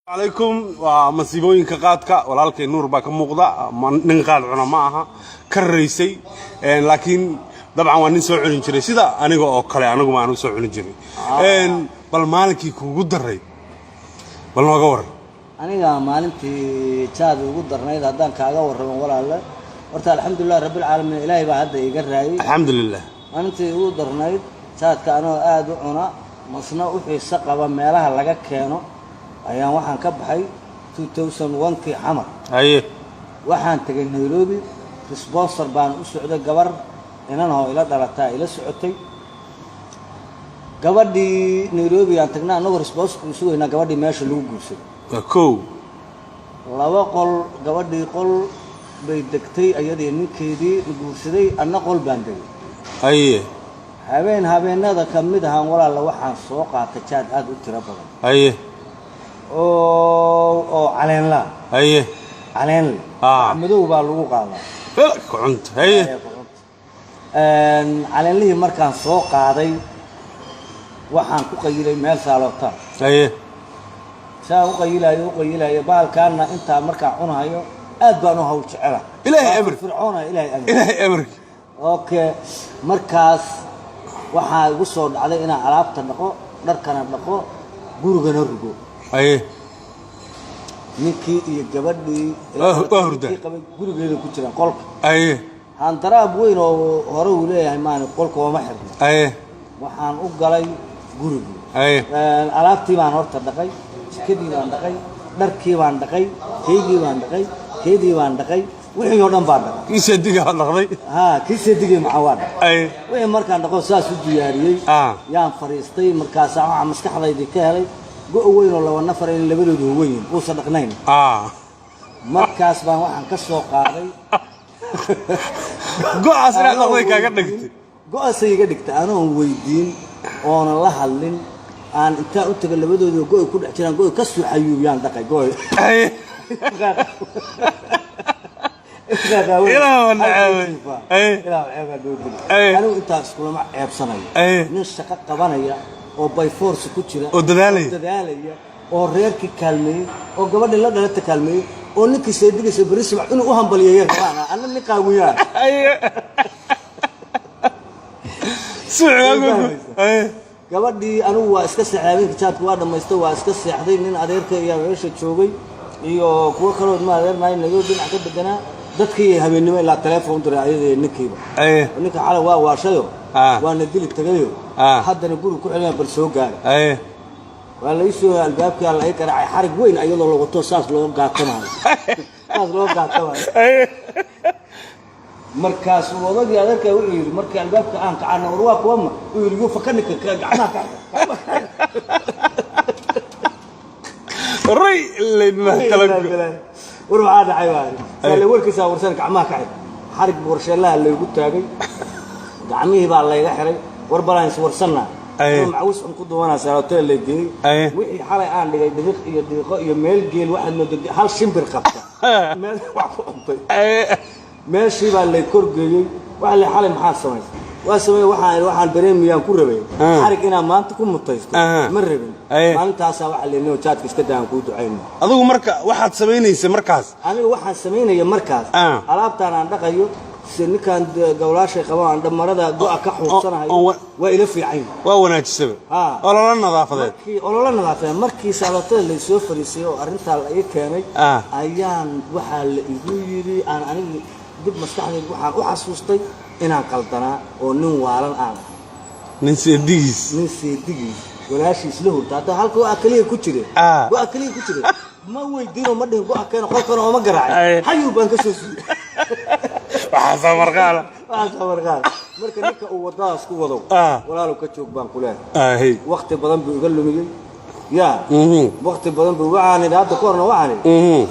عليكم ومسيبوين كقادك ولكن نور باك مقضى من قاد عنا معها كريسي لكن طبعا وان سو علين جيري سدا انيغو او كله انيغو ما انو سو علين جيري بل مالكي كوغو دري بل نوغا ور aniga maalintii jaad ugu darnayd hadaan kaaga warramo walaal horta alxamdulillah rabbil alamin ilaahay baa hadda iga raayay alxamdulillah maalintii ugu darnayd jaadka anoo aad u cuna masna u xiisa qaba meelaha laga keeno ayaan waxaan ka baxay 2001kii xamar waxaan tagay Nairobi sponsor baan u socday gabar inanoo ila dhalataa ila socotay gabadhii Nairobi aan tagnaa anagoo sponsor ku sugayna gabadhii meesha lagu guursaday كو laba qol gabadhii qol bay degtay ayadii ninkeedii guursaday anna qol baan degay habeenada kamid ahaan walaal waxaan soo qaatay jaad aad u tiro badan oo caleen la caleen madow baa lagu qaadaa كنت caleenlihii markaan soo qaaday waxaan ku qayilay meel saaloota ساو قيلايو بالكان انت مركا عنايو اد بانو هو جعله الهي امر فرعون الهي امر اوكي markaas waxa ugu soo dhacday inaan alaabta dhaqo dharkana dhaqo gurigana rugo ninkii iyo gabadhii gurigeeda ku jiraan qolka han daraab weyn oo hore u leeyahay maana qolka waa ma xirna waxaan u galay guriga alaabtii baan horta dhaqay كدي بان دقي دركي بان دقي كيدي بان دقي كيدي بان دقي وحي oo dhan baan dhaqay kiisa diga dhaqday kiisa diga macawad way markaan dhaqo saas u diyaariyay yaan fariistay markaas aan maskaxdayda ka helay go' weyn oo laba nafar in labadoodu weyn oo sadaqnayn markaas baan waxaan ka soo qaaday go'aas ina dhaqday kaaga dhigtay go'aas iga dhigtay anoo weydiin oo la hadlin aan inta u tagay labadooda go'ay ku dhex jiraan go'ay ka soo xayuubiyaan dhaqay go'ay أنا أنت أسكول مع عبسنا ناس شقة قبانية أو باي فورس كتيرة أو دلالية أو ريرك كلمة أو قبل الله دلالة كلمة أو نك سيدك سبريس مع إنه أهم بليه أنا نكاويان سعى gabadhii anigu waa iska saxaabin jaadku waa dhameystay waa iska seexday nin adeerka iyo meesha joogay iyo kuwa kale oo ma adeernay naga dhinac ka deganaa dadkii habeenimo ilaa telefoon diray ayadii ninkiiba ninka xalay waa waashayo waana dili tagayo haddana guri ku xilay bal soo gaaray waa la isoo albaabka la ay qaracay xarig weyn ayadoo lagu wato saas loo gaatanayo markaas wadadii adeerka uu yiri markii albaabka aan ka caana warwa kuwama uu yiri fakanika gacmaha ray leedna kala warwa dhacay sala warkiisa warsan gacmaha ka xarig warsheelaha lagu taagay gacmihii baa la iga xiray war balance warsana macawis ku duwanaa saato leedii wixii xalay aan dhigay diiqo iyo meel geel waxa loo degay hal shimbir qabta meel wax ku cuntay ماشي بالله كورجي وعلى حال محل سماي واسمي وحان بريميان كوربي حرك انا ما انت كون متيست مربن ما انت اسا waxa leeyahay jaadka iska daan ku duceyno adigu marka waxaad sameynaysaa markaas aniga waxaan sameynaya markaas alaabtaan aan dhaqayo sinnikan gowlaashay qabaan dhamarada go'a ka xuubsanahay waa ila fiican waa wanaajisay olala nadaafadeed markii salatada la soo fariisay oo arinta la ii keenay ayaan waxa la igu yiri aan aniga dib maskaxdayda waxaan u xasuustay inaan qaldanaa oo nin waalan aan nin seedigiis walaashiis la hurtaa halka waa kaliya ku jire ma weydiino ma dhihin go'a keen qolkan oo ma garaacay hayu baan ka soo siiyay waxa marqaala marka ninka uu wadaas ku wado walaalo ka joog baan ku leeyahay waqti badan buu iga lumiyay يا وقت بدن بوعاني هذا كورنا وعاني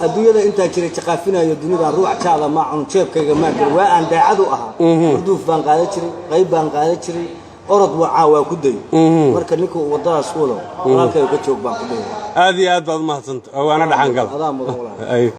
الدنيا انت جري تقافينايو دنيا روح جاده ما عن جيبكيga ma gal waa aan daacadu ahaa urduuf baan qaaday jiray qayb baan qaaday jiray orod waa ku day marka ninka wadadaas wado walaalkay ka joog baan ku day aad iyo aad baad mahadsantahay waana dhaxan gal